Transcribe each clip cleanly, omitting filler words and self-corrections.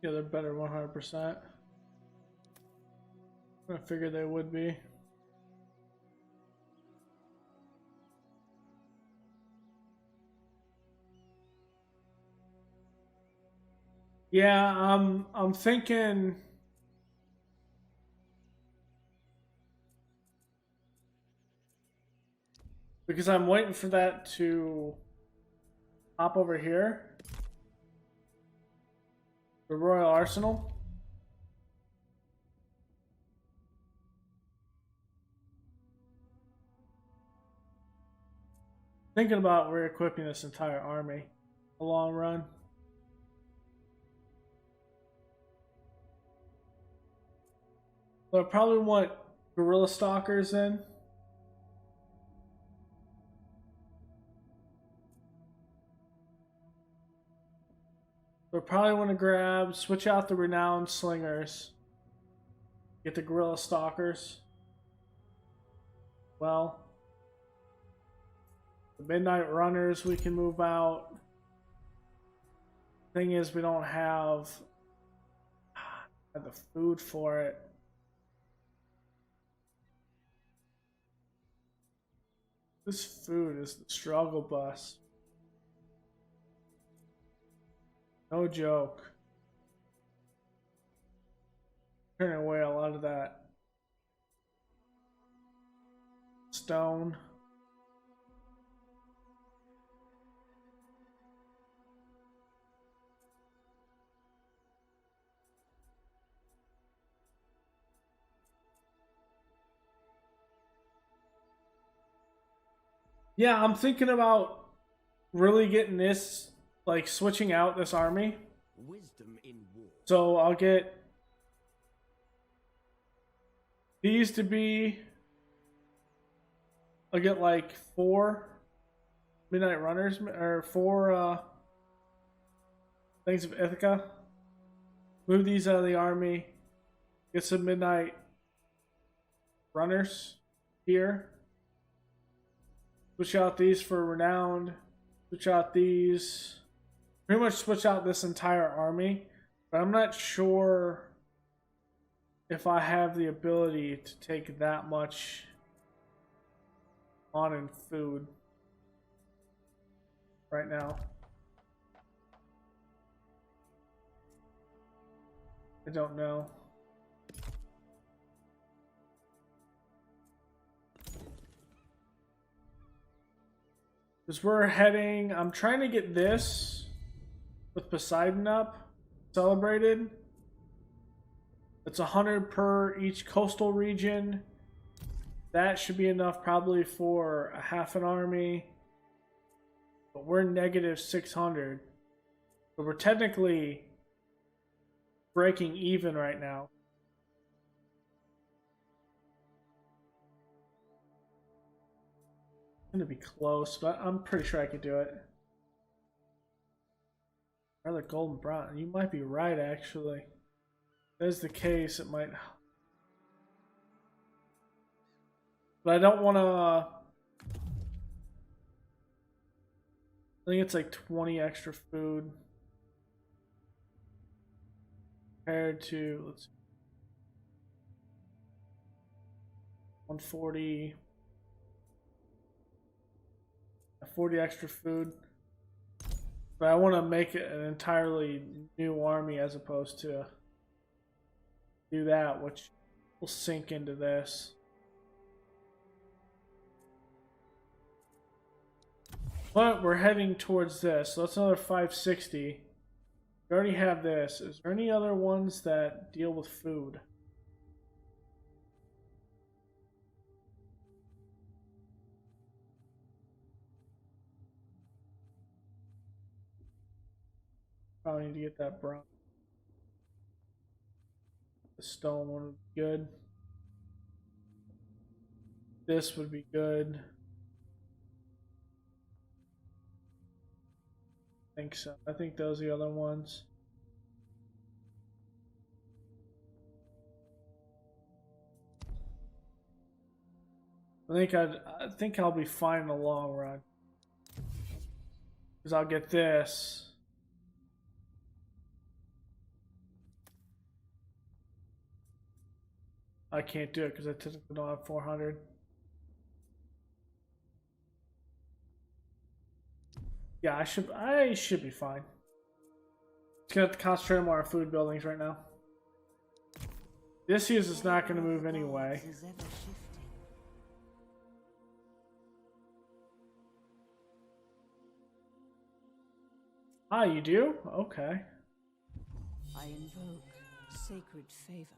Yeah, they're better 100%. I figured they would be. Yeah, I'm thinking because I'm waiting for that to hop over here. The Royal Arsenal. Thinking about re-equipping this entire army. A long run. So I probably want Gorilla Stalkers in. So I probably want to switch out the Renowned Slingers. Get the Gorilla Stalkers. Well, the Midnight Runners we can move out. Thing is, we don't have the food for it. This food is the struggle bus. No joke. Turning away a lot of that stone. Yeah, I'm thinking about really getting this, like switching out this army. Wisdom in war. So I'll get these to be. I'll get like 4 Midnight Runners or 4 things of Ithica. Move these out of the army. Get some Midnight Runners here. Switch out these for Renowned. Switch out these. Pretty much switch out this entire army. But I'm not sure if I have the ability to take that much on in food right now. I don't know. Because we're heading, I'm trying to get this with Poseidon up, celebrated. It's 100 per each coastal region. That should be enough probably for a half an army. But we're negative 600. So we're technically breaking even right now. It's gonna be close, but I'm pretty sure I could do it. Rather golden brown. You might be right, actually. If that's the case, it might. But I don't want to. I think it's like 20 extra food compared to, let's see, 140. 40 extra food. But I want to make it an entirely new army as opposed to do that, which will sink into this. But we're heading towards this, so that's another 560. We already have this. Is there any other ones that deal with food? Probably need to get that brown. The stone one would be good. This would be good. I think so. I think those are the other ones. I think I'll be fine in the long run. Because I'll get this. I can't do it because I typically don't have 400. Yeah, I should be fine. Just gonna have to concentrate more on food buildings right now. Odysseus is not gonna move anyway. Ah, you do? Okay. I invoke sacred favor.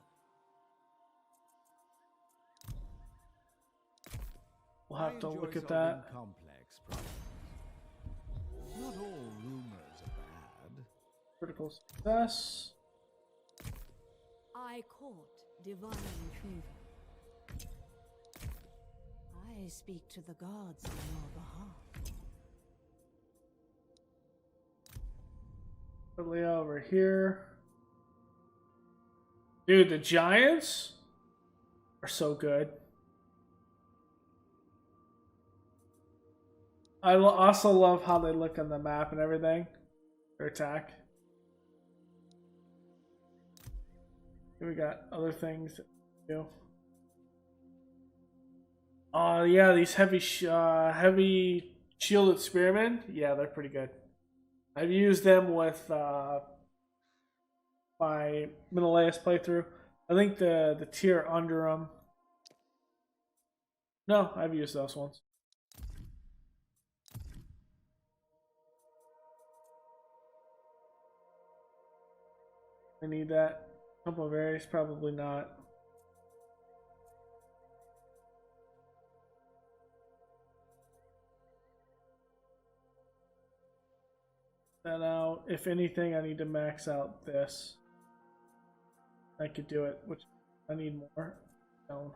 We'll have to look at that. Complex problems. Not all rumors are bad. Critical success. I court divine favor. I speak to the gods on your behalf. Leo over here. Dude, the Giants are so good. I also love how they look on the map and everything. Their attack. Here we got other things to do. Oh yeah, these heavy shielded spearmen. Yeah, they're pretty good. I've used them with my Menelaus playthrough. I think the tier under them. No, I've used those ones. I need that. Couple of berries, probably not. That out. If anything, I need to max out this. I could do it, which I need more. No.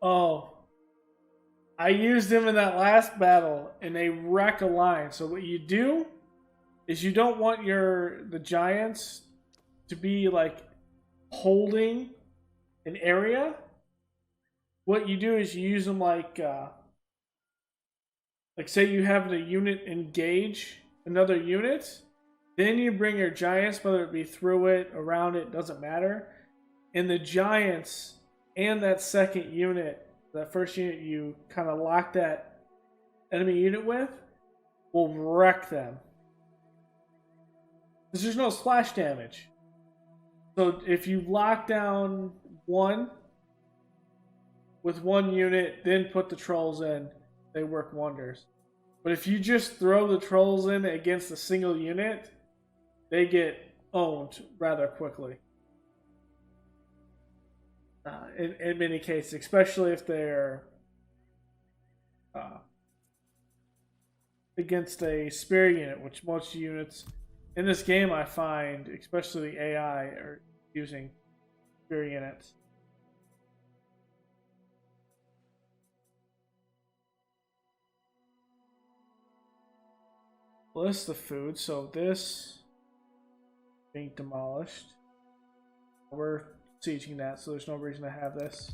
Oh. I used them in that last battle, and they wreck a line. So what you do is you don't want the giants to be like holding an area. What you do is you use them like say you have the unit engage another unit, then you bring your giants, whether it be through it, around it, doesn't matter, and the giants and that second unit. That first unit you kind of lock that enemy unit with will wreck them. Because there's no splash damage. So if you lock down one with one unit, then put the trolls in, they work wonders. But if you just throw the trolls in against a single unit, they get owned rather quickly. In many cases, especially if they're against a spear unit, which most units in this game I find, especially the AI, are using spear units. List the food, so this being demolished. We're sieging that, so there's no reason to have this.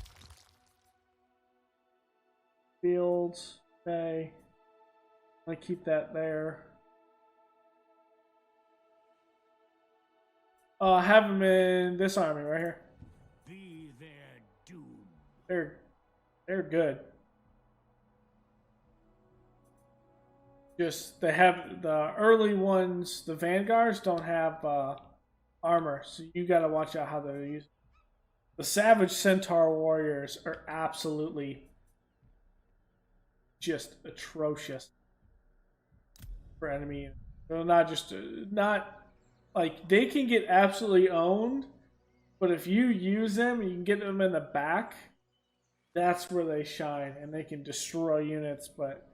Fields, okay. I'm gonna keep that there. I have them in this army right here. Be their doom. They're good. Just they have the early ones. The vanguards don't have armor, so you gotta watch out how they're used. The Savage Centaur warriors are absolutely just atrocious for enemy. They're not like they can get absolutely owned, but if you use them, you can get them in the back. That's where they shine, and they can destroy units. But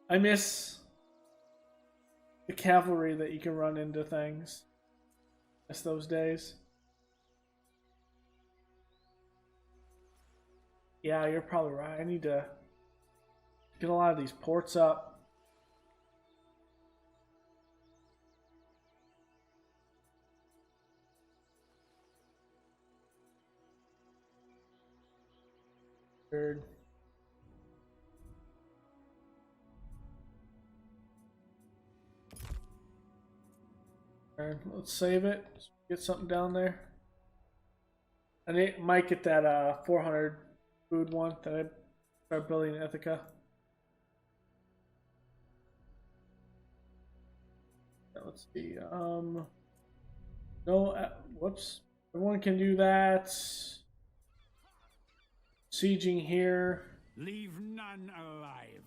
I miss the cavalry that you can run into things. Miss those days. Yeah, you're probably right. I need to get a lot of these ports up. Third. Alright, let's save it. Get something down there. Might get that 400 food one that I start building in Ithica. Let's see. No, whoops. Everyone can do that. Sieging here. Leave none alive.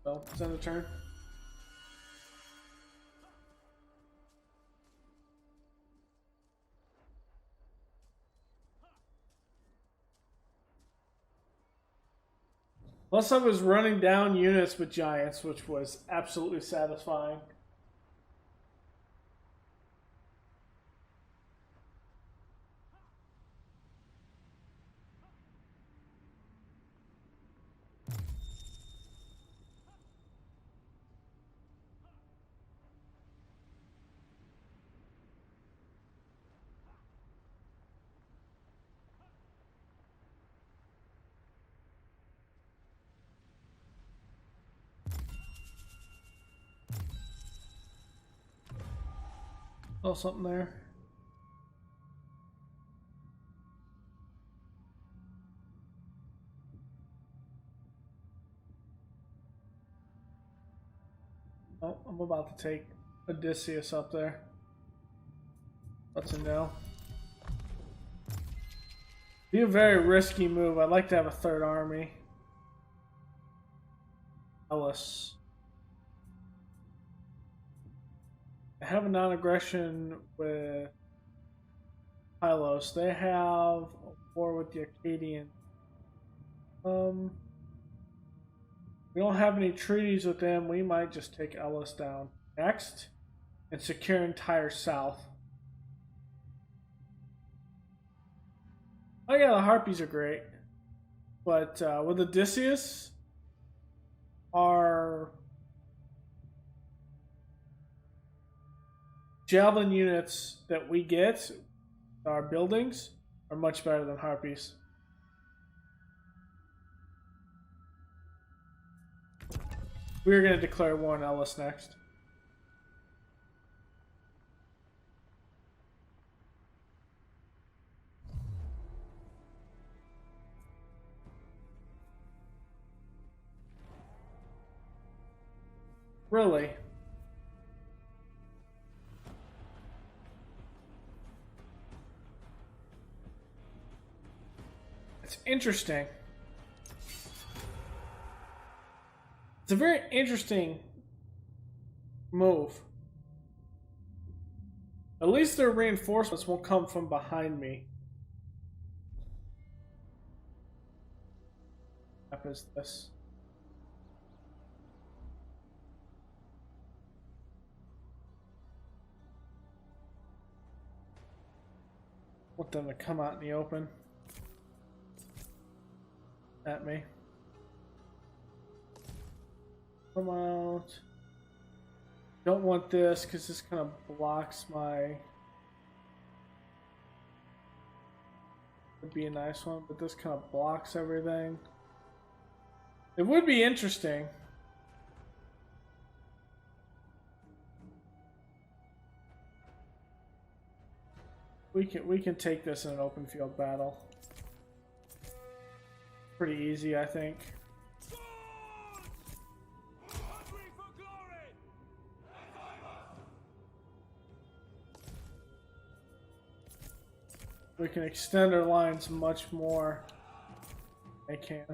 So, it's end of turn. Plus, I was running down units with giants, which was absolutely satisfying. Oh, something there. Oh, I'm about to take Odysseus up there. That's a no. Be a very risky move. I'd like to have a third army. Ellis. I have a non-aggression with Pylos. They have a war with the Acadians. We don't have any treaties with them. We might just take Ellis down next and secure entire south. Oh yeah, the Harpies are great. But with Odysseus, our javelin units that we get, our buildings, are much better than Harpies. We're going to declare war on Ellis next. Really? It's interesting. It's a very interesting move. At least their reinforcements won't come from behind me. What is this? Want them to come out in the open at me. Come out. Don't want this because this kind of blocks my. Would be a nice one, but this kind of blocks everything. It would be interesting. We can take this in an open field battle. Pretty easy, I think. We can extend our lines much more. They can.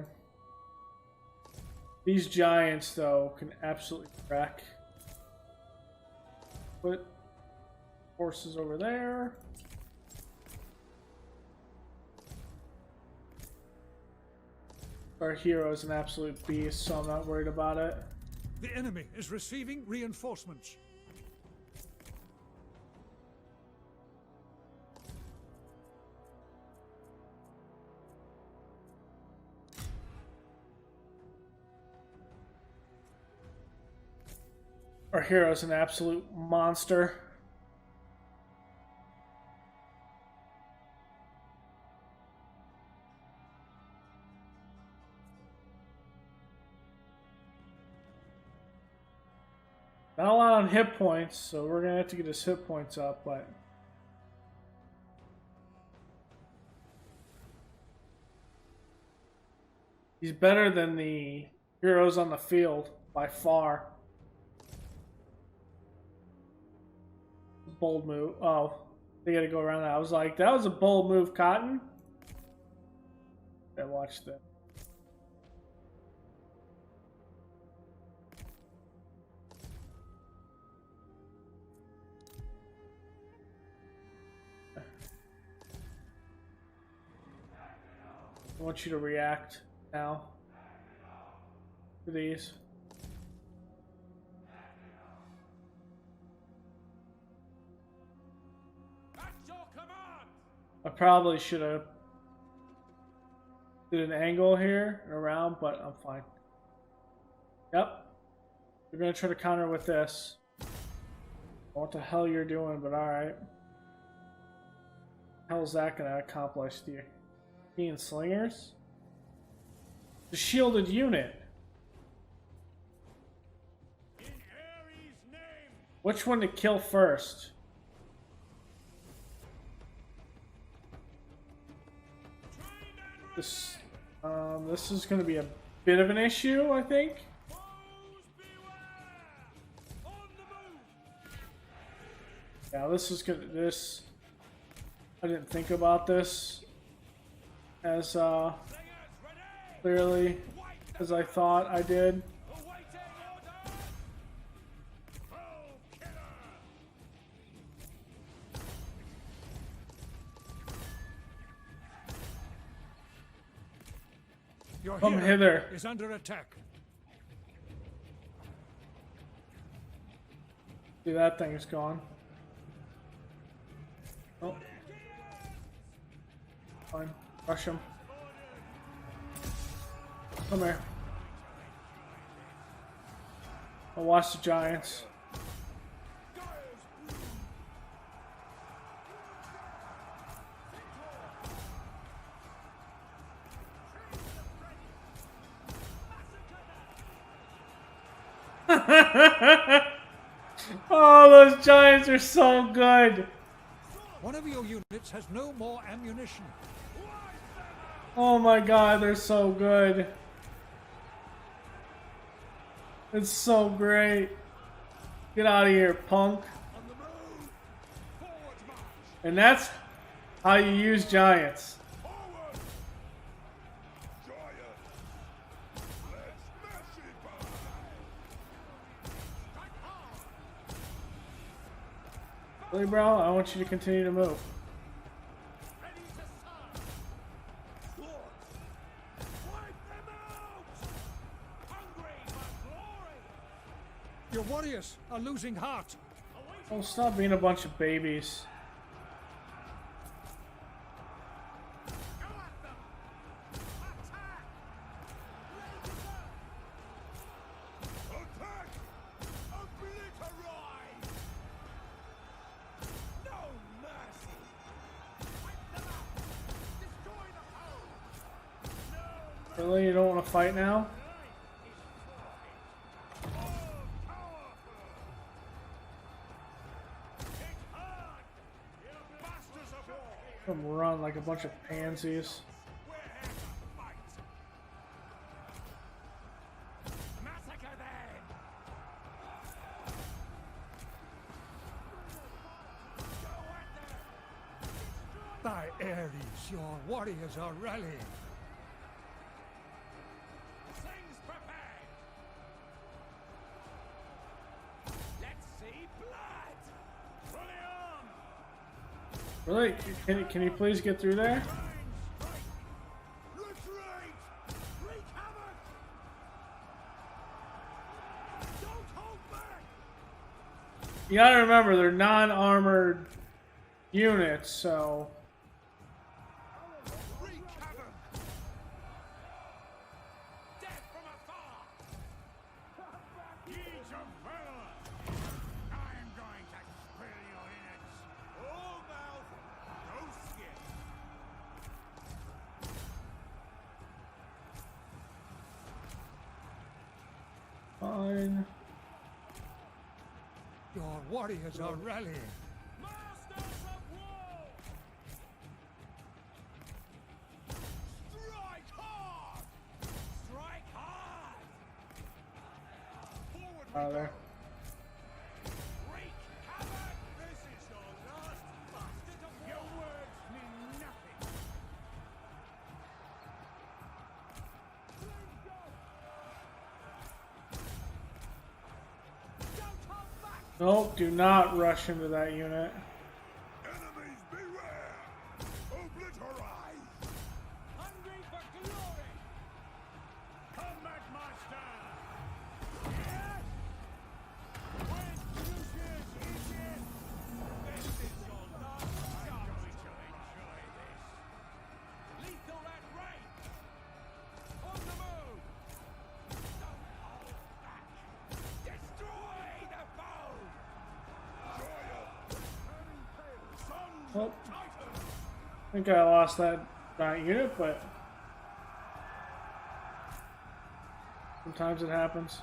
These giants, though, can absolutely wreck. Put horses over there. Our hero is an absolute beast, so I'm not worried about it. The enemy is receiving reinforcements. Our hero is an absolute monster. Not a lot on hit points, so we're gonna have to get his hit points up, but he's better than the heroes on the field by far. Bold move. Oh, they gotta go around that. I was like, that was a bold move, Cotton. I watched that. I want you to react now to these. I probably should have did an angle here and around, but I'm fine. Yep. We're gonna try to counter with this. I don't know what the hell you're doing, but alright. How's that gonna accomplish? The European slingers? The shielded unit. Which one to kill first? This is going to be a bit of an issue, I think. Yeah, this is good. I didn't think about this as clearly as I thought I did. Your Come hero hither. is under attack. See, that thing is gone. Oh. Fine. Rush him. Come here. I'll watch the giants. Oh, those giants are so good. One of your units has no more ammunition. Oh my god, they're so good. It's so great. Get out of here, punk. And that's how you use giants. Really, bro? I want you to continue to move. Your warriors are losing heart. Oh, stop being a bunch of babies. Really? You don't want to fight now? Come run like a bunch of pansies. By Ares, your warriors are rallying. Really? Can you please get through there? You gotta remember, they're non-armored units, so... Fine. Your warriors are rallying. Masters of war! Strike hard! Strike hard! Forward we Out of there. wreak havoc! This is your last bastard of war! Your words mean nothing! Don't hold back! Nope, do not rush into that unit. Enemies beware! Obliterate! Hungry for glory! Combat master! Yes! When Odysseus is in, this is your last chance. I'm going to enjoy this. Lethal at range! On the move! Don't hold back! Destroy the foe! Oh, I think I lost that giant unit, but sometimes it happens.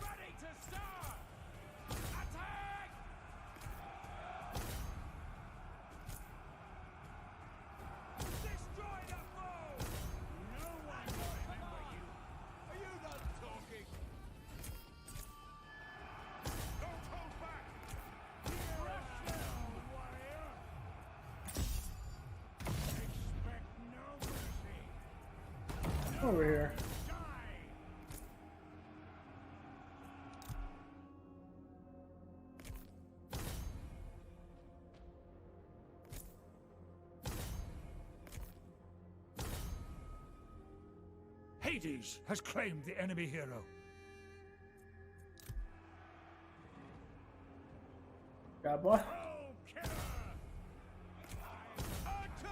Ready to start! Attack! Destroy the foe! No one will remember you. Are you not talking? Don't hold back! Hear us now, warrior! Expect no mercy. Over here. Die! Hades has claimed the enemy hero. God boy. Oh, killer! Attack!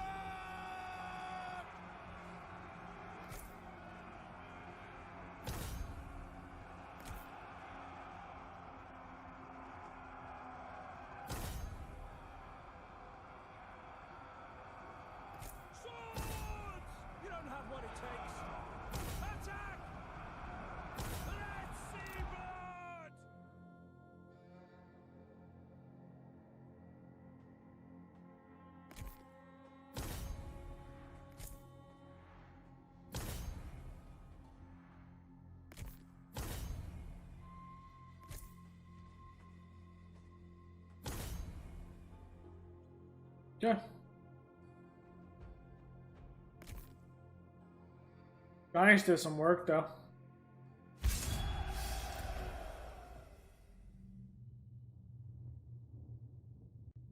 Swords! You don't have what it takes. Attack! Let's see blood! Yeah. Giants did some work though.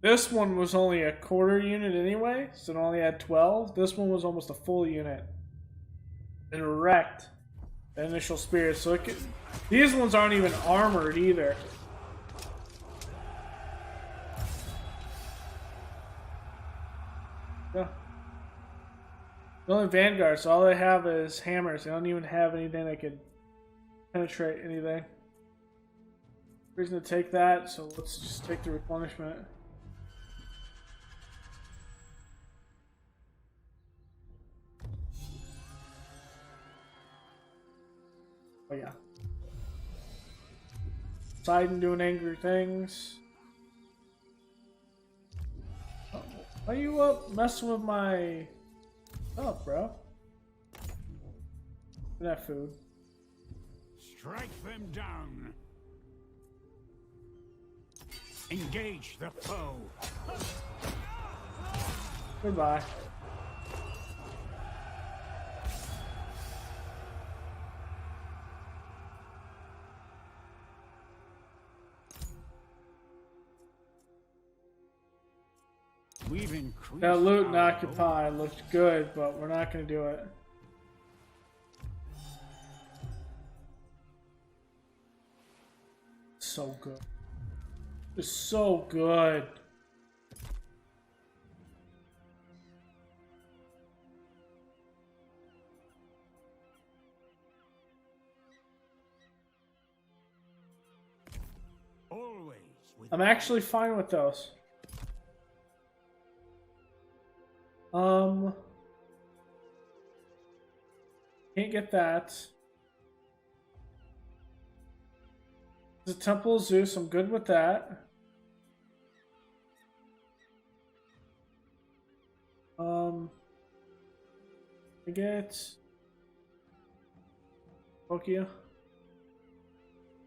This one was only a quarter unit anyway, so it only had 12. This one was almost a full unit. It wrecked the initial spears, so these ones aren't even armored either. Yeah. They're only vanguards, so all they have is hammers. They don't even have anything that can penetrate anything. Reason to take that, so let's just take the replenishment. Oh yeah. Poseidon doing angry things. Oh, are you up messing with my stuff, bro? Give me that food. Strike them down. Engage the foe. Goodbye. We've increased That loot and our occupy looked good, but we're not going to do it. So good. It's so good. always with I'm actually fine with those. Can't get that. The Temple of Zeus, I'm good with that. I get Pokia,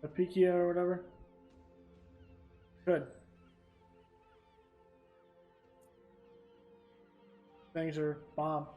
Ithica or whatever. Good. Things are bomb.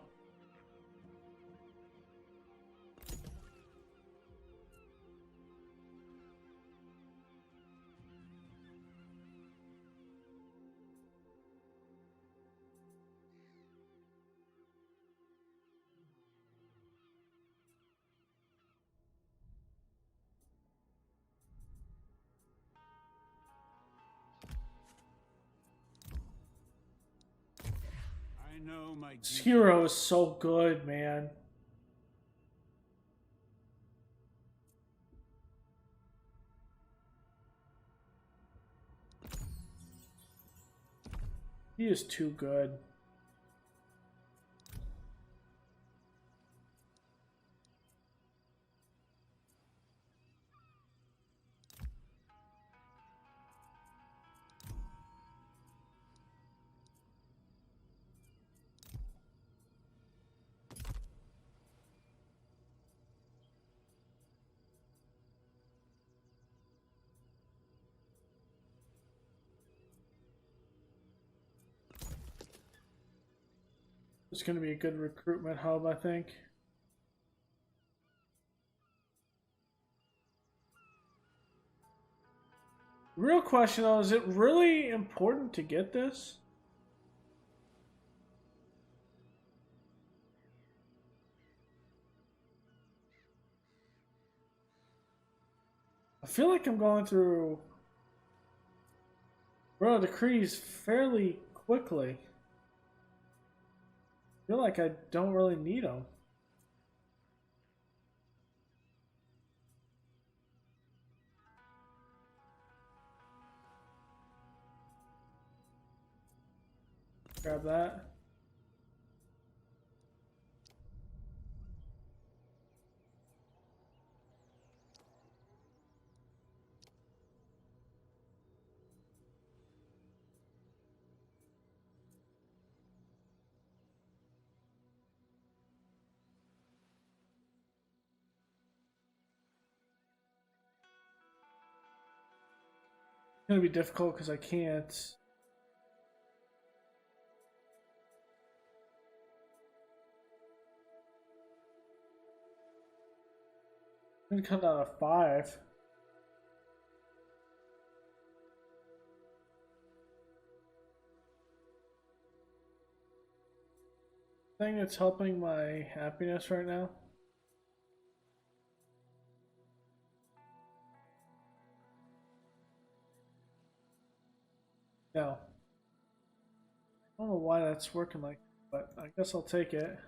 I know my This hero is so good, man. He is too good. It's going to be a good recruitment hub, I think. The real question, though, is it really important to get this? I feel like I'm going through Royal Decrees fairly quickly. I feel like I don't really need them. Grab that. It's gonna be difficult because I can't. I'm gonna come down to 5. Thing that's helping my happiness right now. No. I don't know why that's working like that, but I guess I'll take it.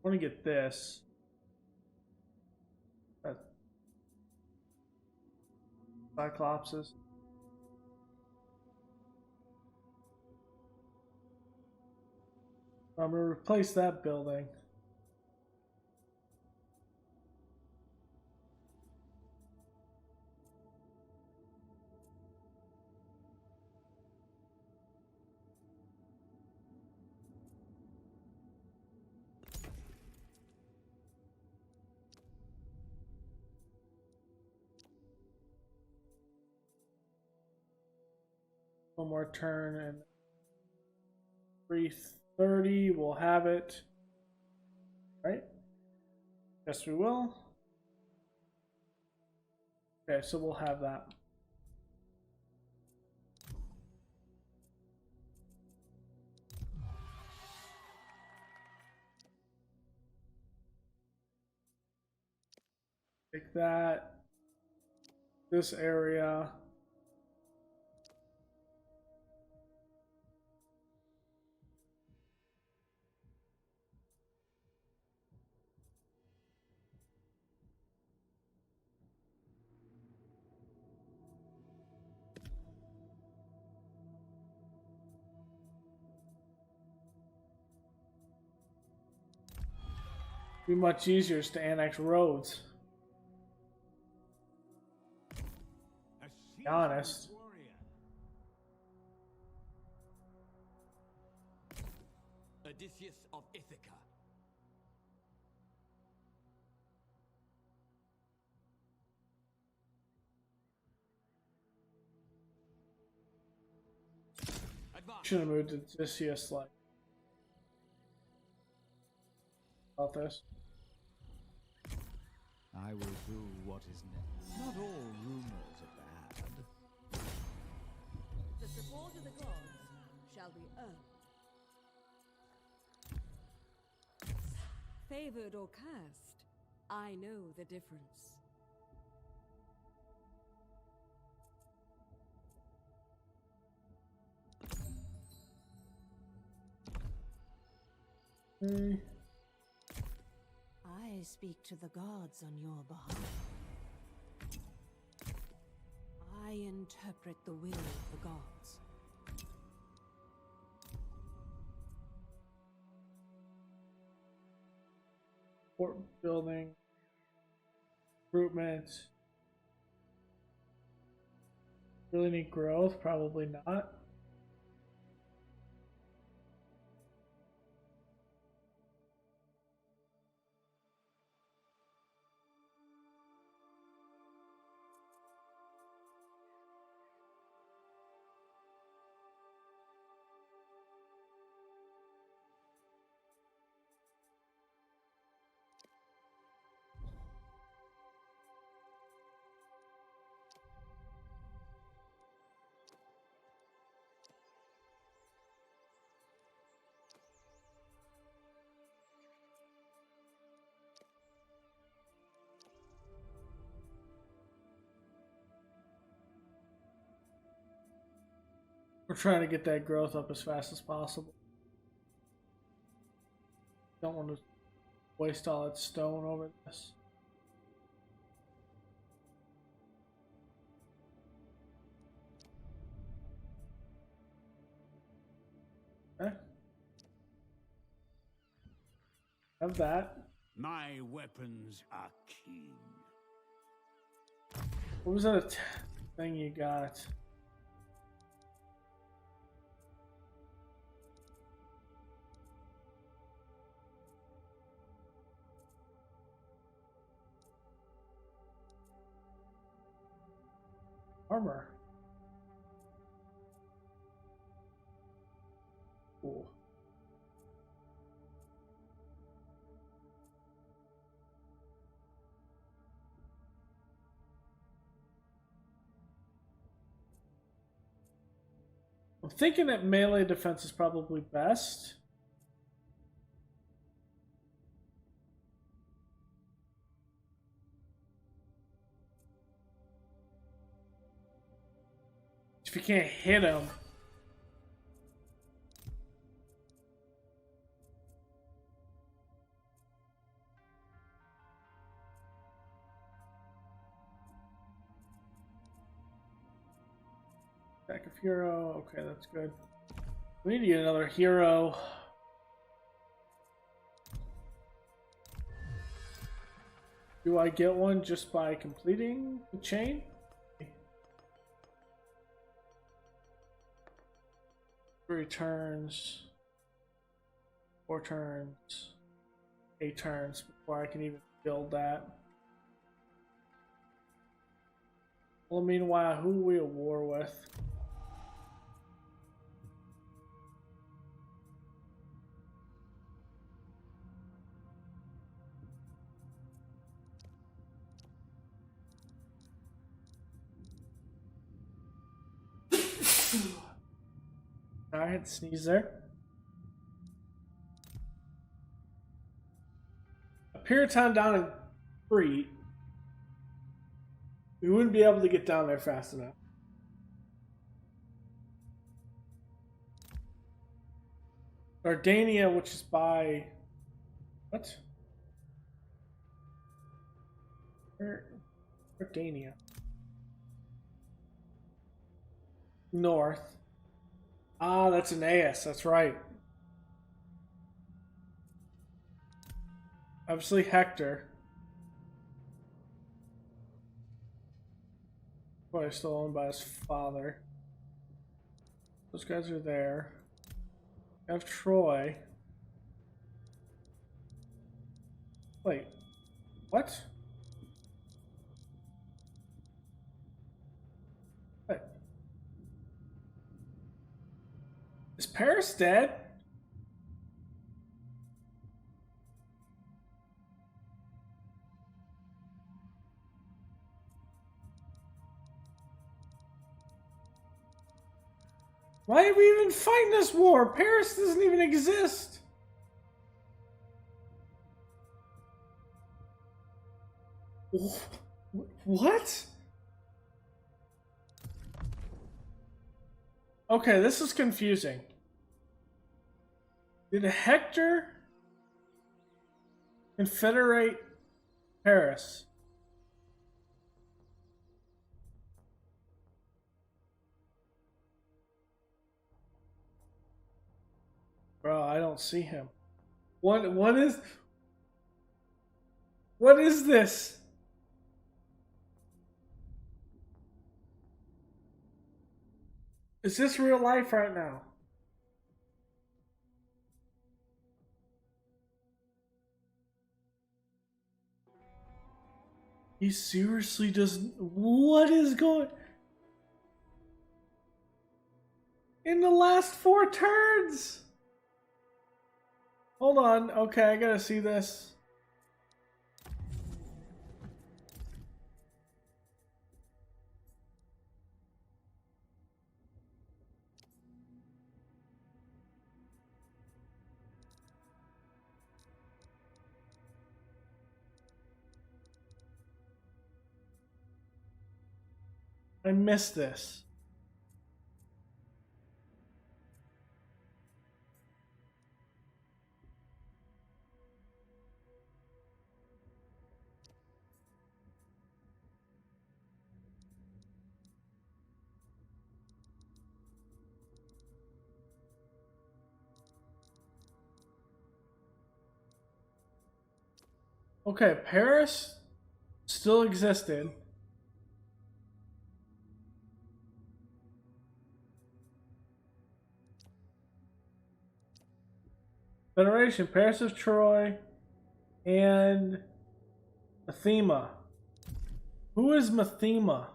I want to get this. Cyclopses. I'm gonna replace that building. One more turn and 330. We'll have it. Right? Yes, we will. Okay, so we'll have that. Take that. This area. Be much easier to annex roads. Be honest. Odysseus of Ithica. Advance. Should have moved to Odysseus like about this. I will do what is next. Not all rumors are bad. The support of the gods shall be earned. Favored or cursed, I know the difference. I speak to the gods on your behalf. I interpret the will of the gods. Fort building. Recruitment. Really need growth? Probably not. We're trying to get that growth up as fast as possible. Don't want to waste all that stone over this. Okay. Have that. My weapons are keen. What was that thing you got? Armor. Cool. I'm thinking that melee defense is probably best. If you can't hit him. Attack of hero. Okay, that's good. We need to get another hero. Do I get one just by completing the chain? 3 turns, 4 turns, 8 turns before I can even build that. Well, meanwhile, who are we at war with? I had to sneeze there. A Puritan down in Crete. We wouldn't be able to get down there fast enough. Dardania, which is by what? Dardania. North. Ah, that's Aeneas, that's right. Obviously Hector. Probably still owned by his father. Those guys are there. I have Troy. Wait, what? Wait. Is Paris dead? Why are we even fighting this war? Paris doesn't even exist. What? Okay, this is confusing. Did Hector confederate Paris? Bro, I don't see him. What is this? Is this real life right now? He seriously doesn't. What is going? In the last 4 turns. Hold on. Okay, I gotta see this. I missed this. Okay, Paris still existed. Federation, Paris of Troy, and Mathema. Who is Mathema?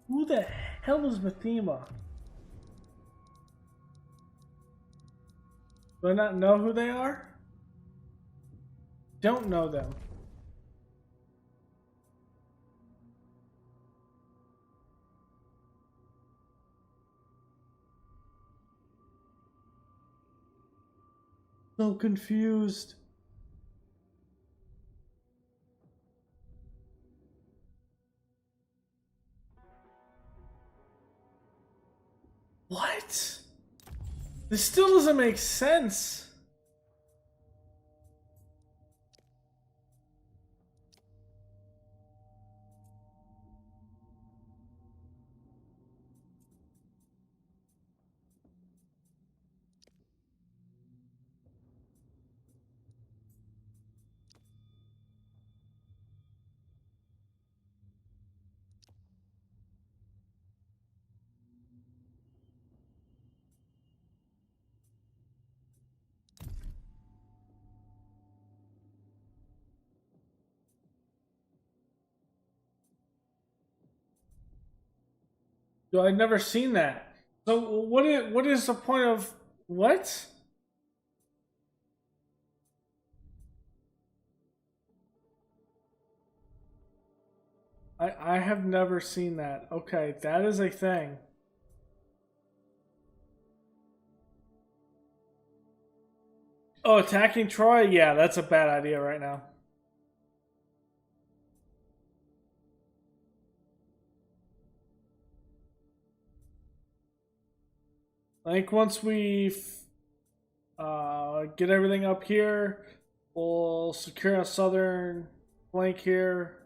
Who the hell is Mathema? Do I not know who they are? Don't know them. So confused. What? This still doesn't make sense. So I've never seen that. So what is the point of what? I have never seen that. Okay, that is a thing. Oh, attacking Troy? Yeah, that's a bad idea right now. I think once we get everything up here, we'll secure a southern flank here.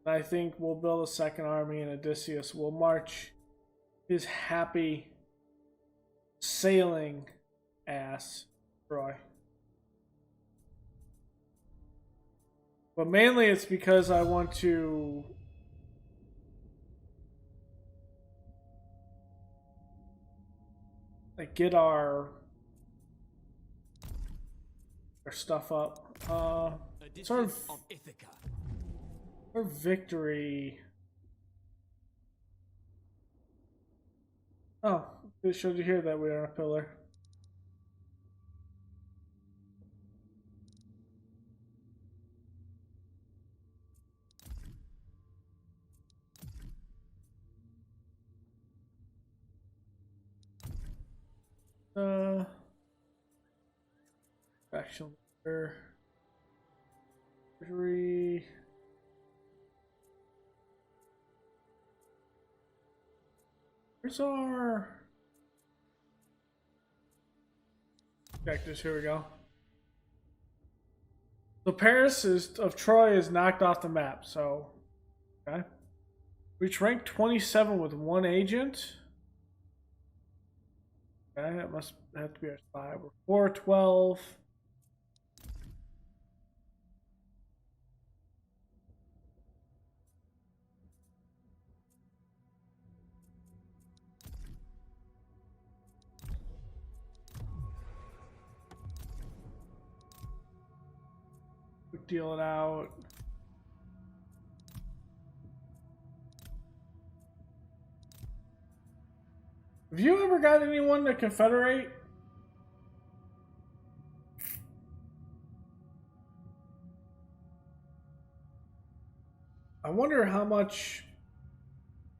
I think we'll build a second army, and Odysseus will march his happy sailing ass Troy. But mainly it's because I want to like get our stuff up. Sort Odysseus of Ithica. our victory. Oh, it showed you here that we are a pillar. Faction leader. Victory. Where's our objectives? Here we go. So Paris of Troy is knocked off the map. So, okay. Reach rank 27 with 1 agent. Okay, that must have to be our spy. We're 412. Deal it out. Have you ever got anyone to confederate? I wonder how much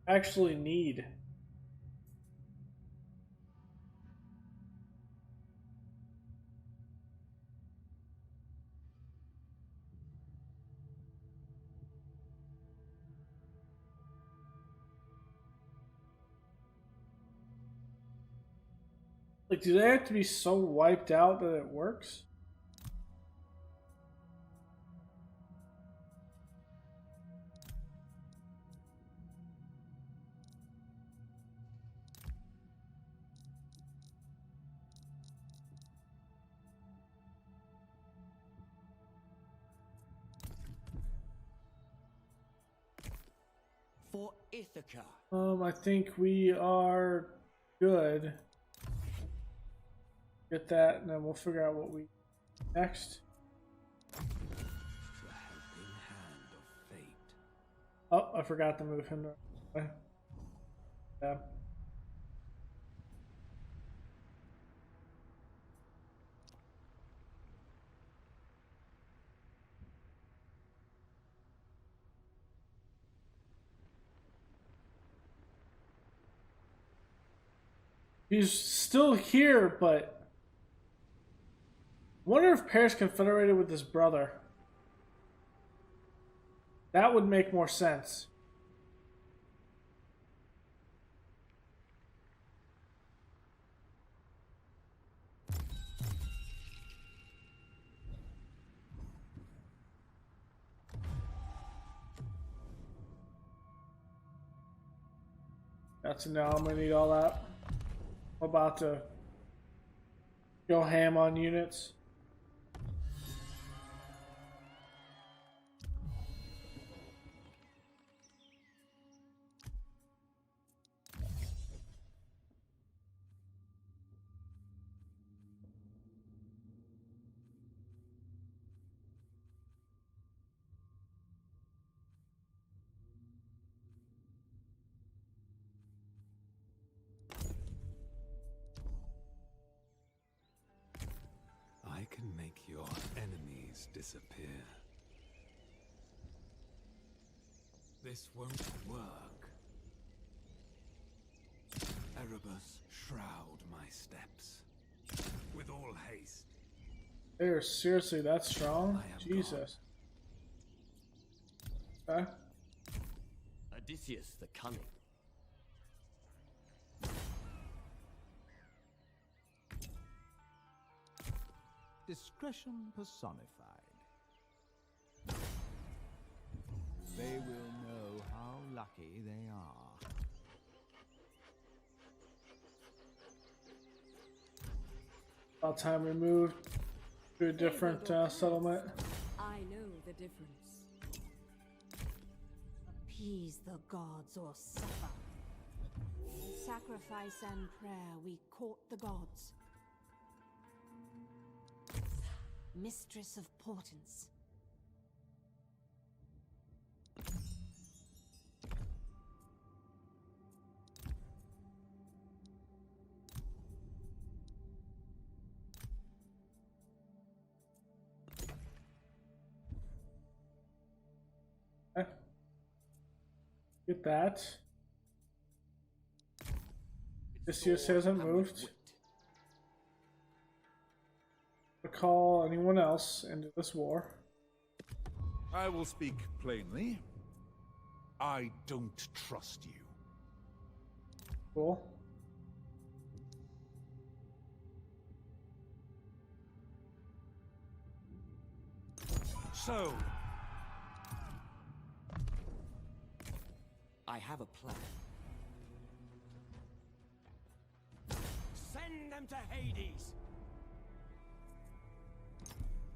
actually need. Like, do they have to be so wiped out that it works? For Ithaca. I think we are good. Get that, and then we'll figure out what we next. The helping hand of fate. Oh, I forgot to move him. Yeah. He's still here, but I wonder if Paris confederated with his brother. That would make more sense. That's now I'm gonna need all that. I'm about to go ham on units. I can make your enemies disappear. This won't work. Erebus, shroud my steps. With all haste. They're seriously that strong? I am Jesus. Okay. Odysseus the Cunning. Discretion personified. They will lucky they are. About time we moved to a different settlement. I know the difference. Appease the gods or suffer. Sacrifice and prayer, we court the gods. Mistress of Portents. Okay. Get that. Odysseus hasn't moved. To call anyone else into this war. I will speak plainly. I don't trust you. Cool. So, I have a plan. Send them to Hades.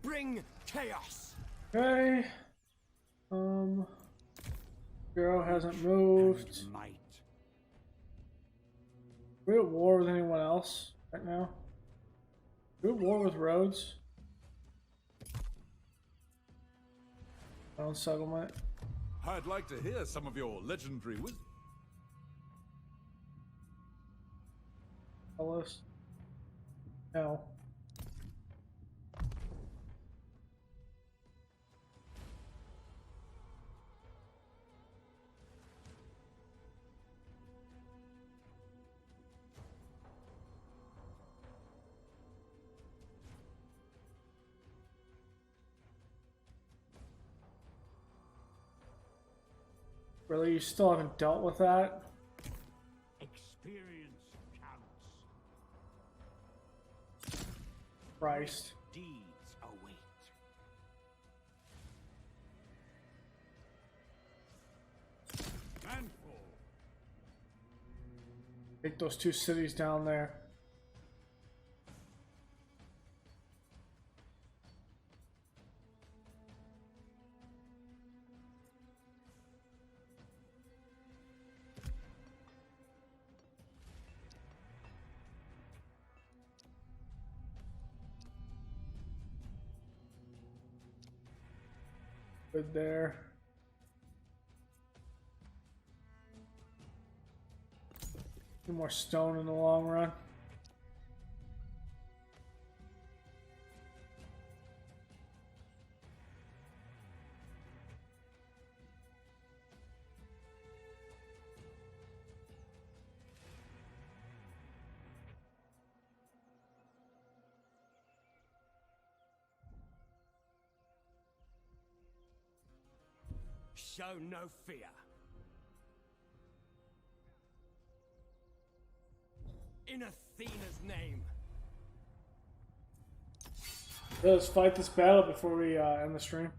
Bring chaos. Okay. Hero hasn't moved. And might. Are we at war with anyone else right now? Are we at war with Rhodes? Our own settlement. I'd like to hear some of your legendary wisdom. Ellis? No. Really? You still haven't dealt with that? Experience counts. Christ. Deeds await. Landfall. Take those two cities down there. Good there. Two more stone in the long run. Show no fear. In Athena's name. Let's fight this battle before we end the stream.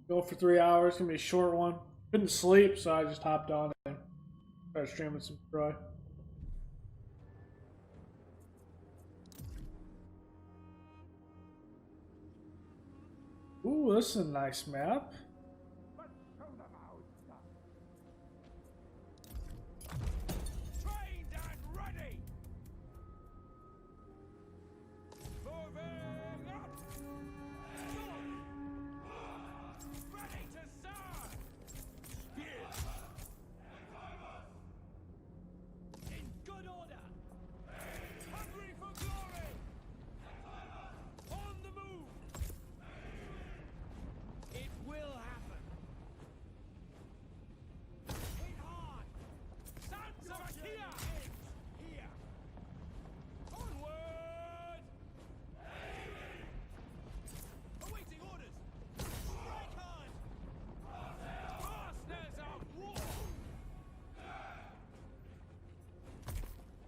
Go for 3 hours. Gonna be a short one. Couldn't sleep, so I just hopped on and started streaming some Troy. Ooh, this is a nice map. Trained and ready. Moving up. Ready to serve. Spears. In good order. Hungry for glory. On the move. It will happen. Hit hard. Sons of Achaea. Here. Onward. Awaiting orders. Strike hard. Masters of war.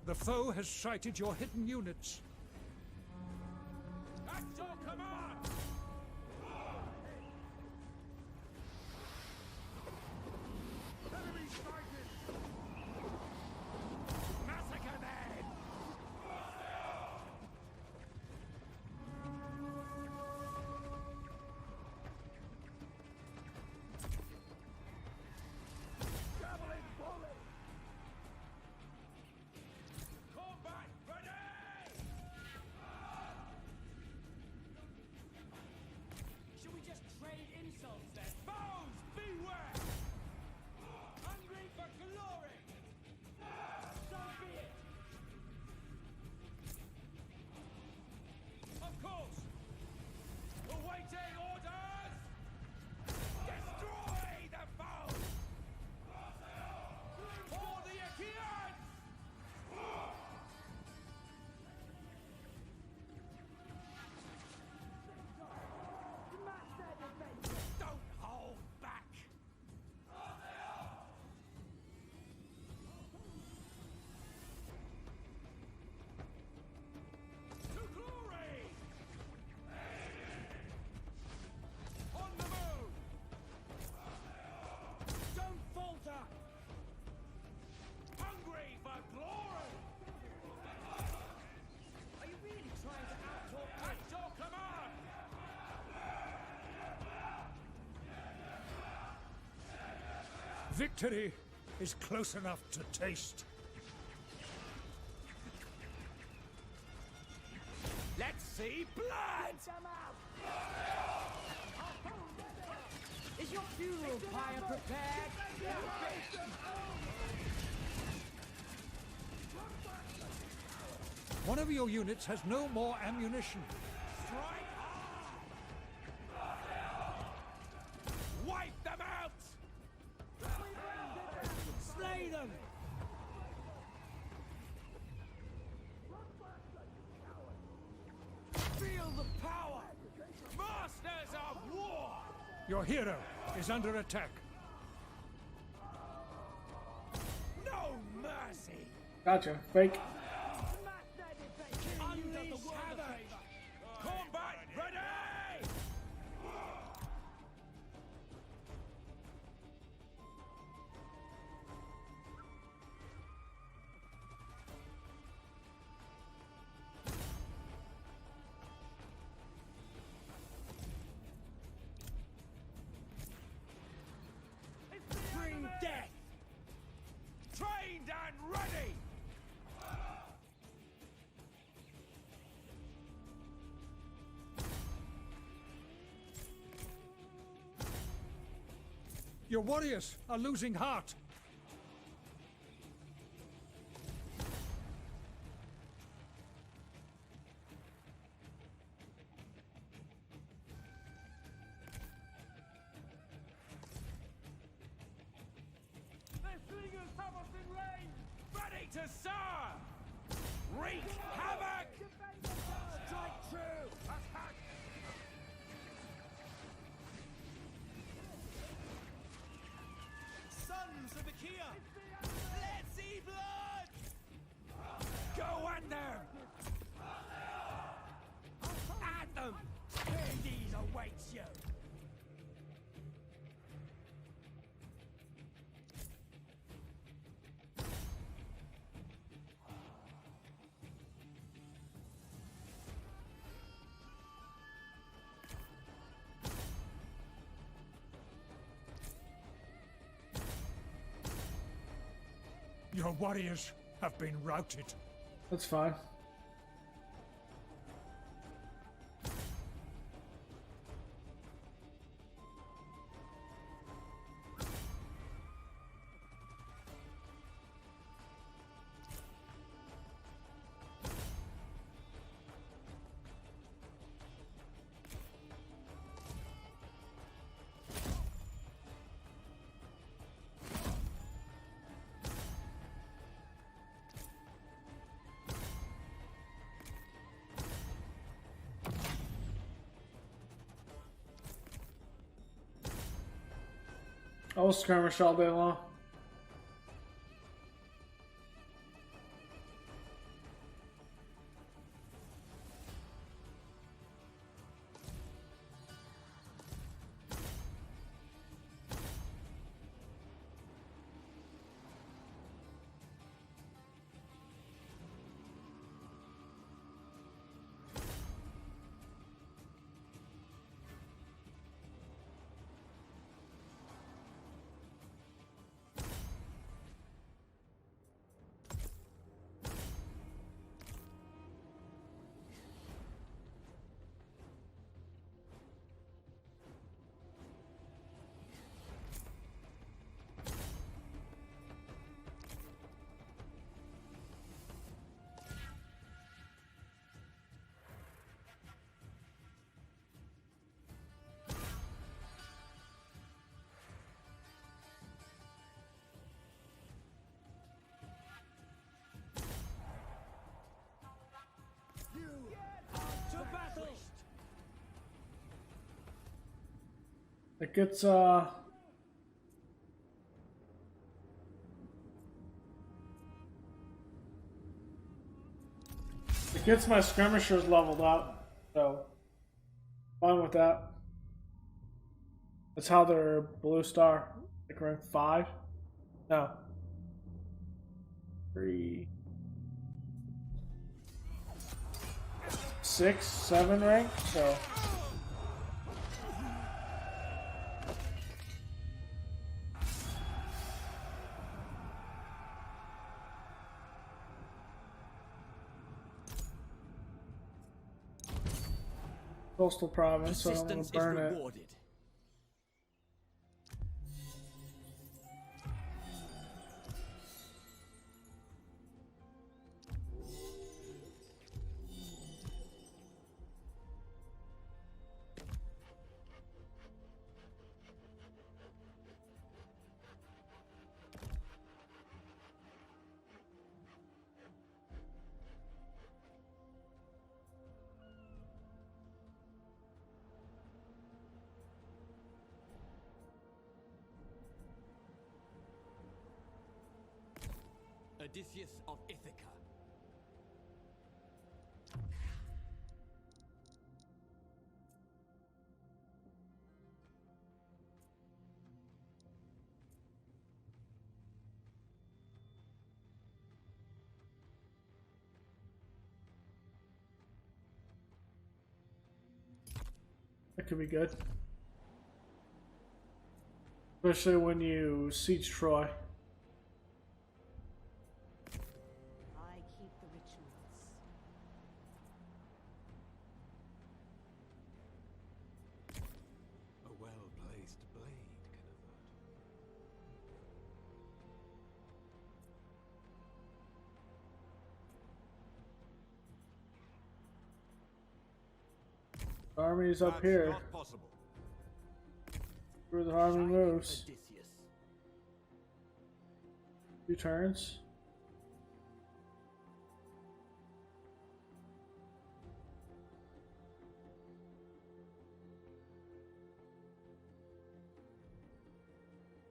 The foe has sighted your hidden units. At your command. Victory is close enough to taste. Let's see blood! Is your funeral pyre prepared? One of your units has no more ammunition. Strike hard! Wipe them out! Slay them! Feel the power! Masters of war! Your hero is under attack. No mercy! Gotcha. Fake. Unleash havoc! Combat ready! Bring death! Trained and ready! Your warriors are losing heart. Their slingers have us in range! Ready to serve! Wreak havoc! Strike true! Attack! Sons of Ithica! Let's see blood! Go at them! At them! Hades awaits you! Your warriors have been routed. That's fine. I'll skirmish all day long. To battle! It gets it gets my skirmishers leveled up, so fine with that. That's how they're blue star, like rank 5. No. 3, 6, 7 rank, so coastal province, so I don't want Persistence to is burn it. rewarded. Odysseus of Ithica. That could be good. Especially when you siege Troy. I keep the rituals. A well-placed blade can avert. The army's up That's here. not possible. Where the army Shining moves. Odysseus. 2 turns.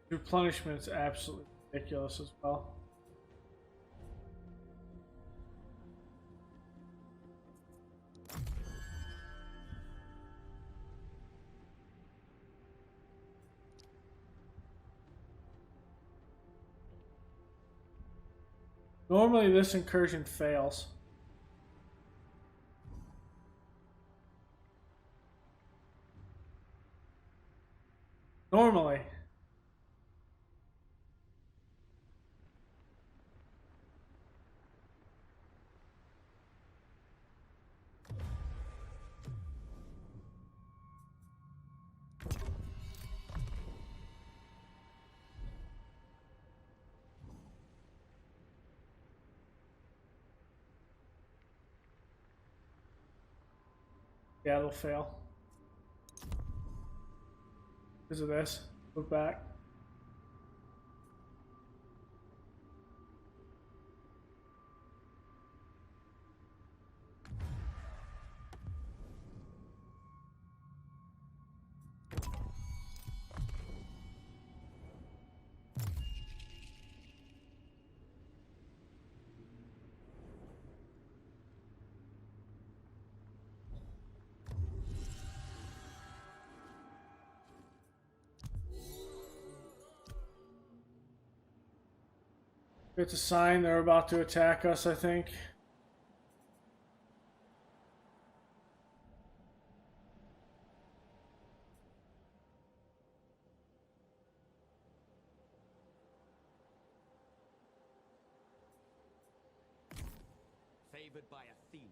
Replenishment's absolutely ridiculous as well. Normally this incursion fails. Normally. Yeah, it'll fail. Because of this. Look back. It's a sign they're about to attack us, I think. Favored by Athena.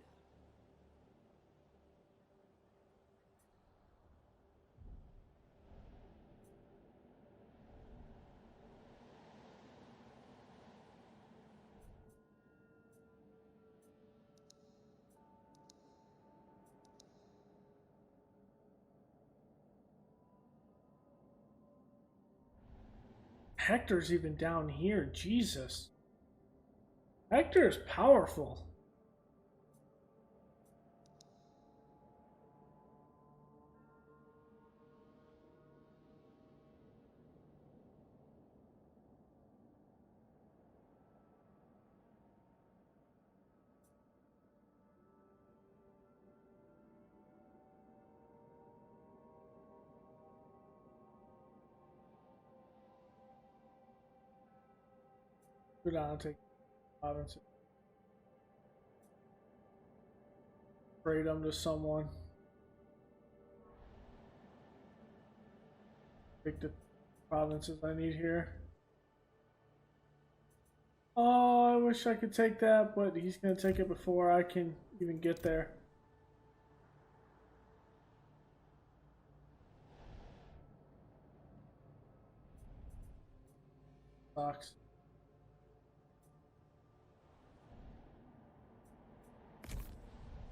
Hector's even down here. Jesus. Hector is powerful. Go down and take province. Trade them to someone. Take the provinces I need here. Oh, I wish I could take that, but he's going to take it before I can even get there. Sucks.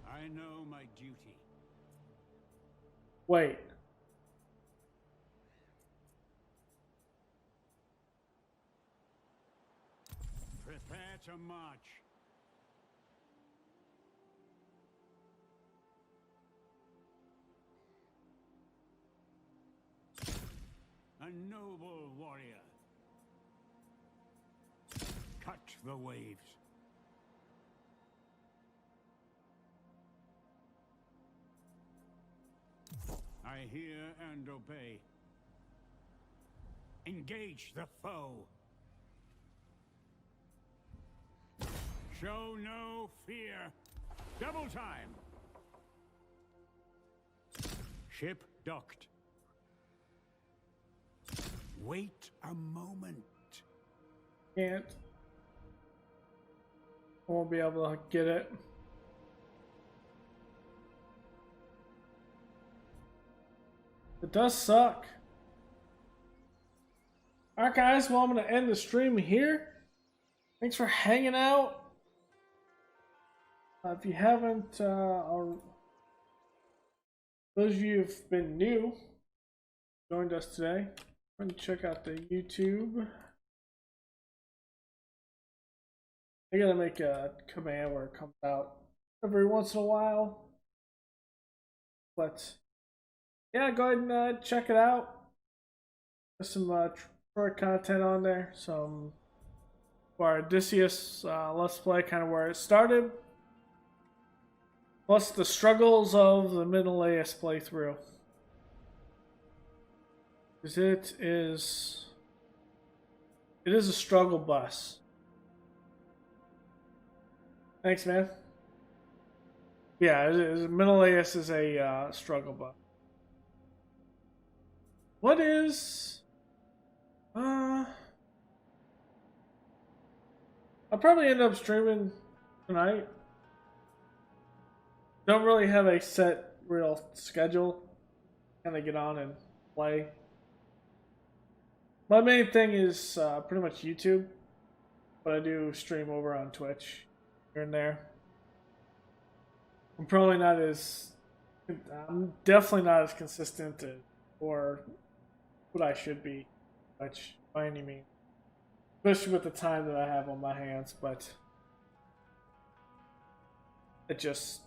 I know my duty. Wait. Prepare to march. A noble warrior. Cut the waves. I hear and obey. Engage the foe. Show no fear. Double time. Ship docked. Wait a moment. Can't. I won't be able to get it. It does suck. Alright guys, well I'm going to end the stream here. Thanks for hanging out. If you haven't, those of you who've been new, joined us today, go and check out the YouTube. I gotta make a command where it comes out every once in a while. But yeah, go ahead and check it out. There's some Troy content on there. Some for Odysseus Let's Play, kind of where it started. Plus the struggles of the Menelaus playthrough. Because it is a struggle bus. Thanks, man. Yeah, Menelaus is a struggle bus. What is... I'll probably end up streaming tonight. Don't really have a set real schedule. Kind of get on and play. My main thing is pretty much YouTube, but I do stream over on Twitch here and there. I'm definitely not as consistent or what I should be, which by any means, especially with the time that I have on my hands. But it just,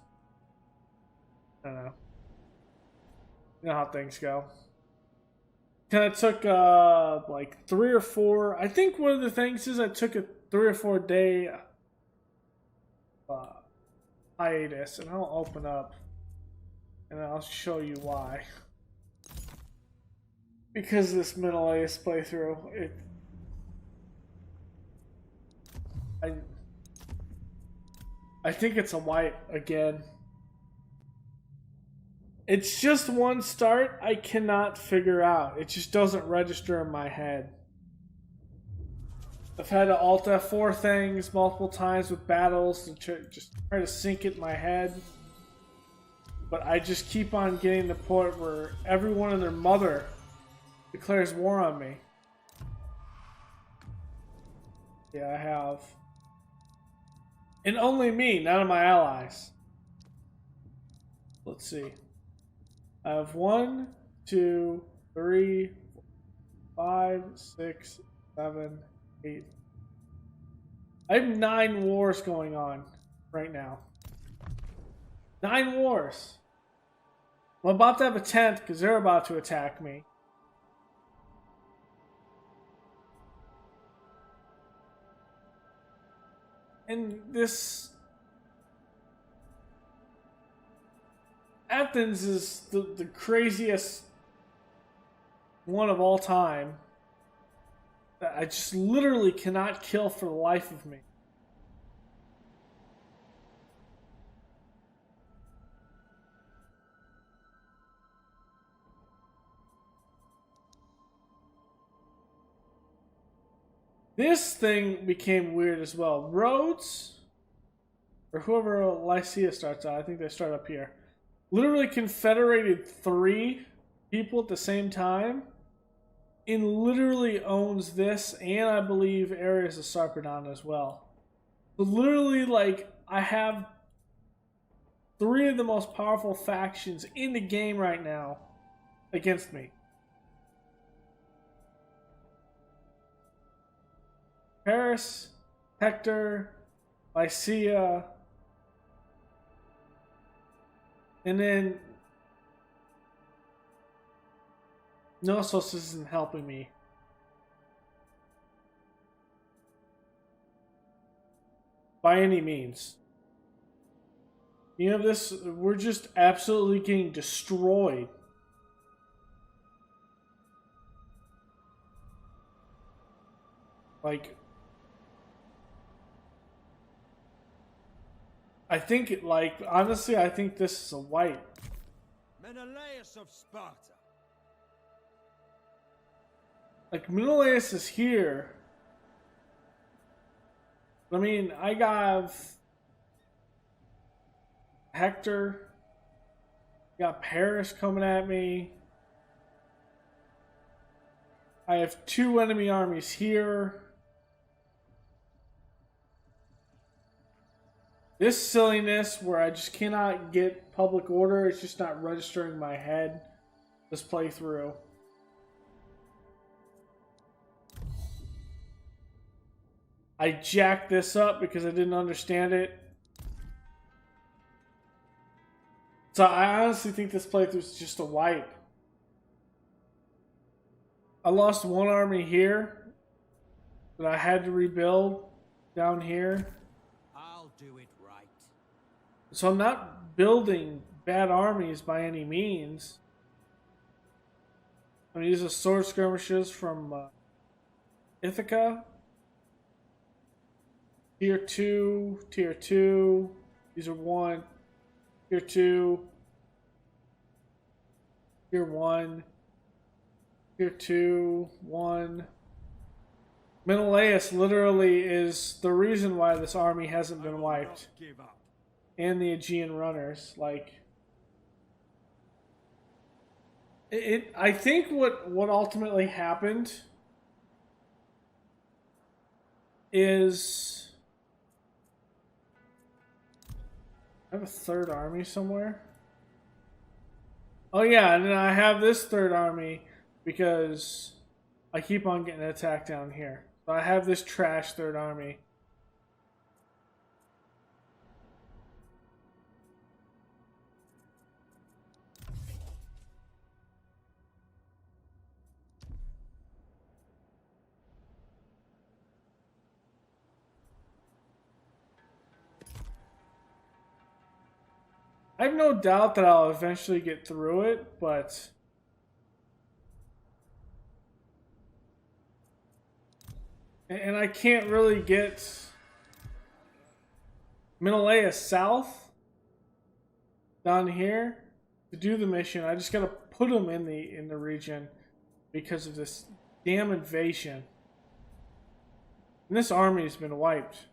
I don't know. You know how things go. Kind of took like 3 or 4. I think one of the things is I took a 3 or 4 day hiatus, and I'll open up and I'll show you why. Because of this Menelaus playthrough, I think it's a wipe again. It's just one start I cannot figure out. It just doesn't register in my head. I've had to Alt F4 things multiple times with battles to just try to sync it in my head. But I just keep on getting to the point where everyone and their mother declares war on me. Yeah, I have. And only me, none of my allies. Let's see. I have 1, 2, 3, 5, 6, 7, 8. I have 9 wars going on right now. 9 wars. I'm about to have a 10th because they're about to attack me. And this Athens is the craziest one of all time that I just literally cannot kill for the life of me. This thing became weird as well. Rhodes, or whoever Lycia starts out, I think they start up here, literally confederated 3 people at the same time and literally owns this, and I believe areas of Sarpedon as well. So literally, like, I have 3 of the most powerful factions in the game right now against me. Paris, Hector, Lycia, and then Knossos isn't helping me. By any means. You know, this, we're just absolutely getting destroyed. Like, I think it, like, honestly, I think this is a wipe. Menelaus of Sparta. Like, Menelaus is here. I mean, I got Hector. Got Paris coming at me. I have 2 enemy armies here. This silliness where I just cannot get public order, it's just not registering in my head this playthrough. I jacked this up because I didn't understand it. So I honestly think this playthrough is just a wipe. I lost 1 army here that I had to rebuild down here. I'll do it right. So I'm not building bad armies by any means. I mean, these are sword skirmishes from Ithica. Tier 2, Tier 2. These are 1. Tier 2. Tier 1. Tier 2. 1. Menelaus literally is the reason why this army hasn't been wiped. Give up. And the Aegean runners. Like, I think what ultimately happened is I have a 3rd army somewhere. Oh yeah, and then I have this 3rd army because I keep on getting attacked down here. So I have this trash 3rd army. I have no doubt that I'll eventually get through it, but and I can't really get Menelaus south down here to do the mission. I just gotta put him in the region because of this damn invasion. And this army has been wiped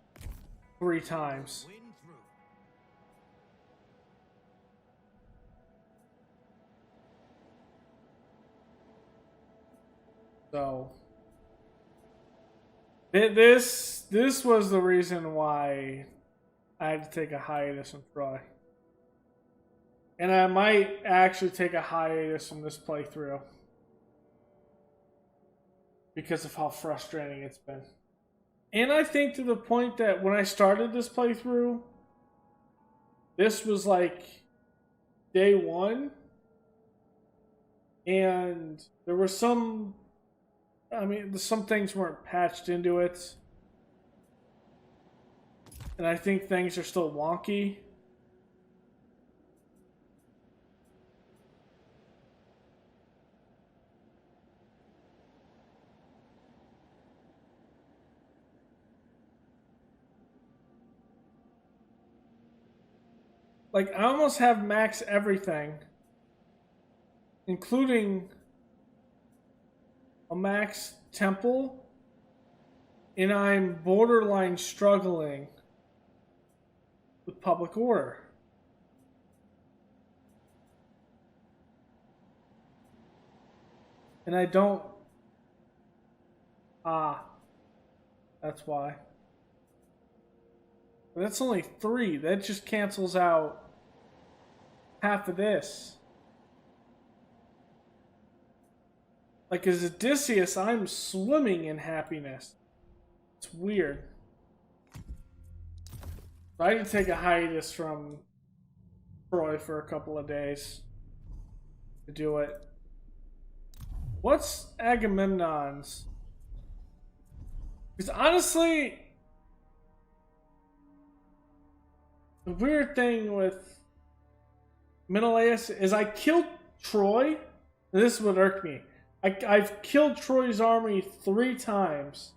3 times. Win through. So this was the reason why I had to take a hiatus from Troy. And I might actually take a hiatus from this playthrough because of how frustrating it's been. And I think to the point that when I started this playthrough, this was like day 1. And there were some things weren't patched into it. And I think things are still wonky. Like, I almost have max everything, including a max temple, and I'm borderline struggling with public order. And I don't Ah, that's why. But that's only 3. That just cancels out half of this. Like as Odysseus, I'm swimming in happiness. It's weird. I need to take a hiatus from Troy for a couple of days to do it. What's Agamemnon's? Because honestly, the weird thing with Menelaus is I killed Troy. And this would irk me. I've killed Troy's army 3 times,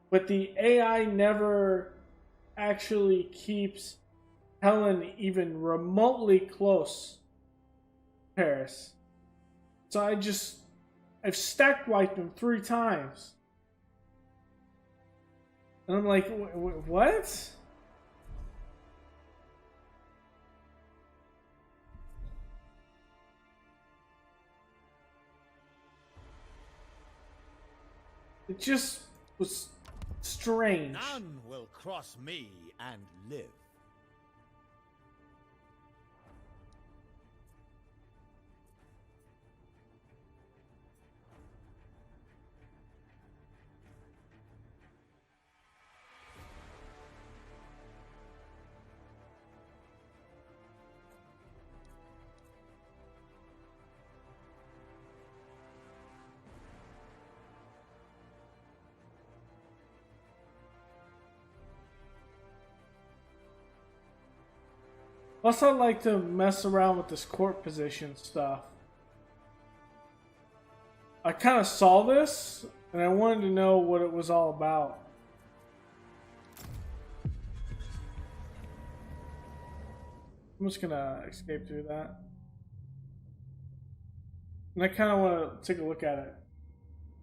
but the AI never actually keeps Helen even remotely close to Paris. So I've stack wiped him 3 times. And I'm like, what? It just was strange. None will cross me and live. Plus, I like to mess around with this court position stuff. I kind of saw this, and I wanted to know what it was all about. I'm just gonna escape through that. And I kind of want to take a look at it.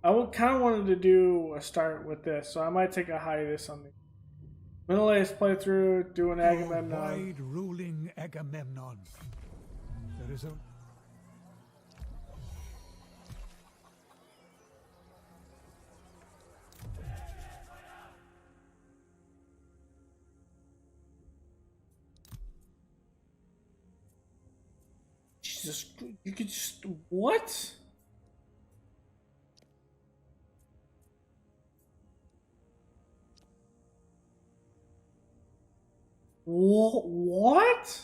I kind of wanted to do a start with this, so I might take a hiatus on the Menelaus playthrough, do an Agamemnon. Wide ruling Agamemnon. There is a Jesus, you could just what? What?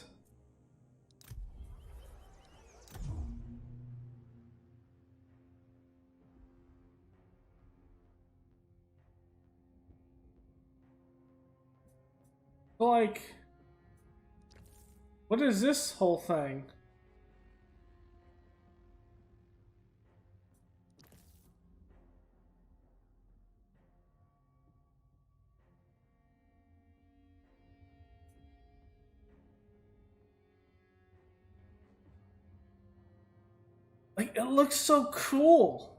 Like, what is this whole thing? Like, it looks so cool.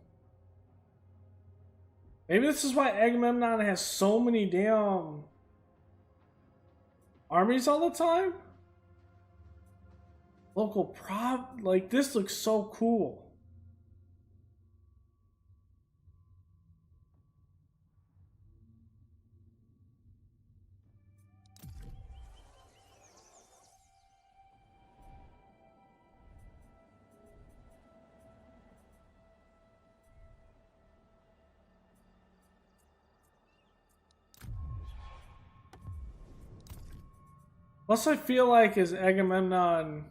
Maybe this is why Agamemnon has so many damn armies all the time? Local prop, like, this looks so cool. Plus, I feel like as Agamemnon,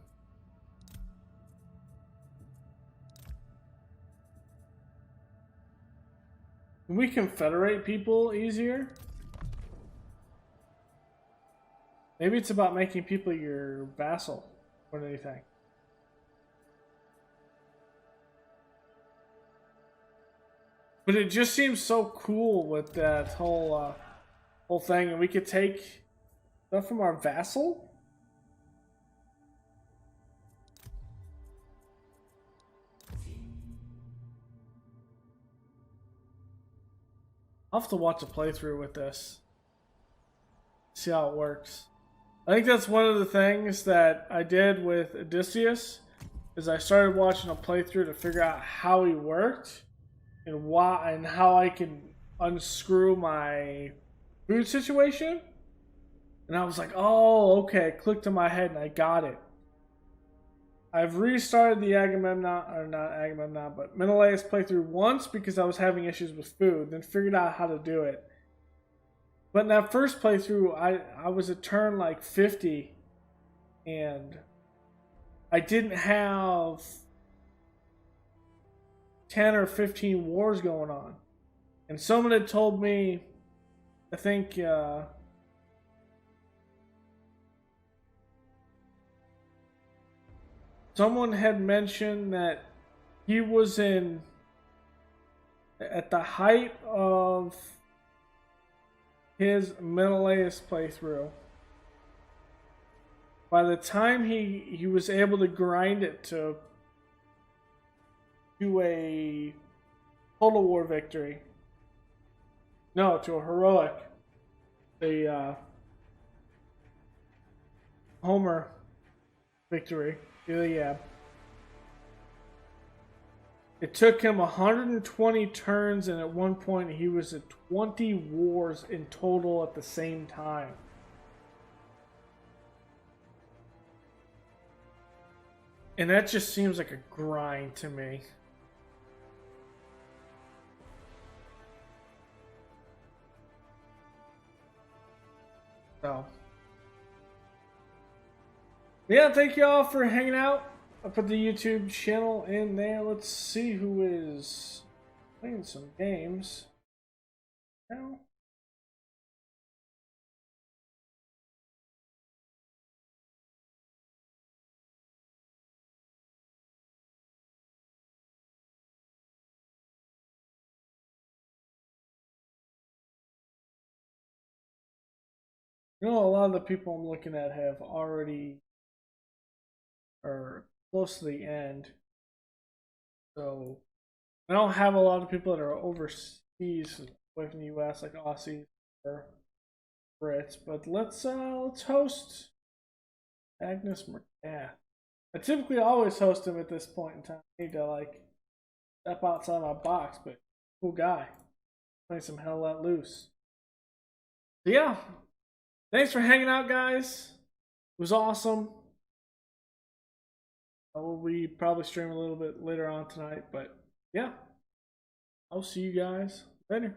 can we confederate people easier? Maybe it's about making people your vassal. What do you think? But it just seems so cool with that whole thing, and we could take stuff from our vassal? I'll have to watch a playthrough with this. See how it works. I think that's one of the things that I did with Odysseus, is I started watching a playthrough to figure out how he worked and why and how I can unscrew my food situation. And I was like, oh, okay. It clicked in my head and I got it. I've restarted the Agamemnon, or not Agamemnon, but Menelaus playthrough once because I was having issues with food, then figured out how to do it. But in that first playthrough, I was at turn like 50, and I didn't have 10 or 15 wars going on. And someone had told me, I think, someone had mentioned that he was at the height of his Menelaus playthrough. By the time he was able to grind it to a total war victory. No, to a heroic. A Homer victory. Yeah. It took him 120 turns, and at one point he was at 20 wars in total at the same time. And that just seems like a grind to me. So, yeah, thank you all for hanging out. I put the YouTube channel in there. Let's see who is playing some games now. You know, a lot of the people I'm looking at have already are close to the end. So I don't have a lot of people that are overseas away from the US like Aussies or Brits, but let's host Agnes McGath. I typically always host him at this point in time. I need to like step outside my box, but cool guy. Playing some Hell Let Loose. So yeah. Thanks for hanging out, guys. It was awesome. I will be probably stream a little bit later on tonight, but yeah. I'll see you guys later.